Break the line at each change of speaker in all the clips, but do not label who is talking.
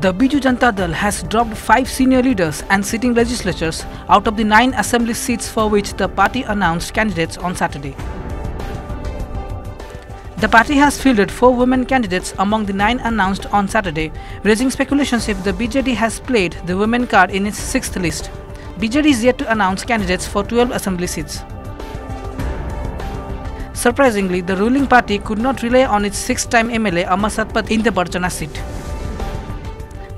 The Biju Janata Dal has dropped 5 senior leaders and sitting legislatures out of the 9 assembly seats for which the party announced candidates on Saturday. The party has fielded 4 women candidates among the 9 announced on Saturday, raising speculations if the BJD has played the women card in its 6th list. BJD is yet to announce candidates for 12 assembly seats. Surprisingly, the ruling party could not rely on its 6th-time MLA Amar Satpathy in the Barchana seat.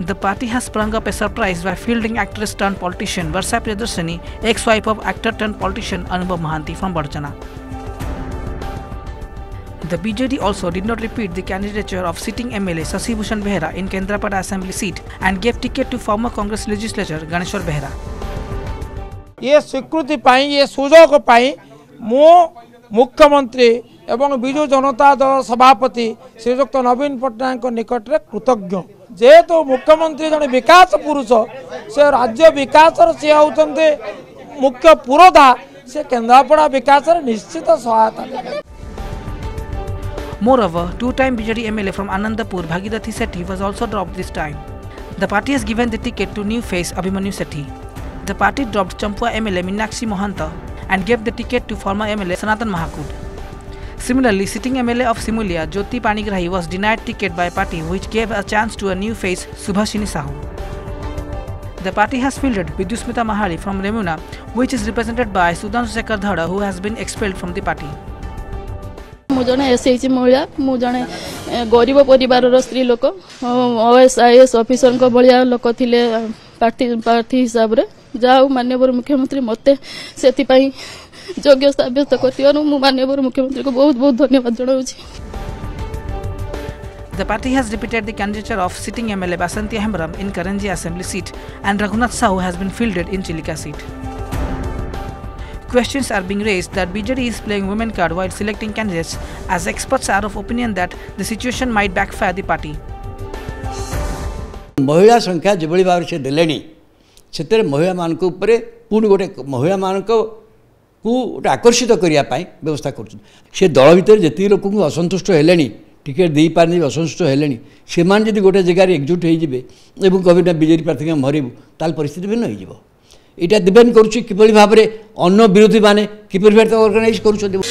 The party has sprung up a surprise by fielding actress turned politician Varsha Priyadarshini, ex-wife of actor turned politician Anubhav Mohanty from Barchana. The BJD also did not repeat the candidature of sitting MLA Shashi Bhushan Behera in Kendrapada Assembly seat and gave ticket to former Congress legislator Ganeshwar Behera.
ये स्वीकृति पाई ये सुजोग पाई मो मुख्यमंत्री एवं बिजु जनता दल सभापति श्रीजुक्त नवीन पट्टनायक निकट में कृतज्ञ जेहेतु मुख्यमंत्री जन विकास पुरुष से राज्य विकास सी होते मुख्य पुरोधा से केन्द्रापड़ा विकास निश्चित सहायता.
Moreover, 2-time BJD MLA from Anandapur Bhagirathi Sethi was also dropped this time. The party has given the ticket to new face Abhimanyu Sethi. The party dropped Champua MLA Meenakshi Mohanta and gave the ticket to former MLA Sanatan Mahakud. Similarly, sitting MLA of Simulia Jyoti Panigrahi was denied ticket by party, which gave a chance to a new face Subhashini Sahu. The party has fielded Vidyusmita Mahali from Remuna, which is represented by Sudhanshu Shekhar Dhada, who has been expelled from the party.
मु जने SHG महिला मु जने गरीब परिवार स्त्री लोक OSIS officer को बलिया लोक थिले प्रार्थी हिसाब रे जाऊ माननीय मुख्यमंत्री मते सेति पई योग्य साब्यस्त करथियो मु माननीय मुख्यमंत्री को बहुत बहुत धन्यवाद जणाउछि.
The party has repeated the candidature of sitting MLA Basanti Hemram in Karanji Assembly seat and Raghunath Sahu has been fielded in Chilika seat. Questions are being raised that BJD is playing women card while selecting candidates, as experts are of opinion that the situation might backfire the party.
महिला संख्या जो भाव से देले से महिला मान पुणी गोटे महिला मान को गोटे आकर्षित करने व्यवस्था कर दल भितर जी लोक असंतुष्ट हेले टिकेट दे पारे असंतुष्ट हेले से गोटे जगार एकजुट हो कभी ना बीजेपी प्रार्थी मरबू ताल परिस्थिति भिन्न हो. यहाँ डिपेंड करुच्ची किपरि भाव में अन्न विरोधी मैंने किपरि भाव ऑर्गेनाइज कर.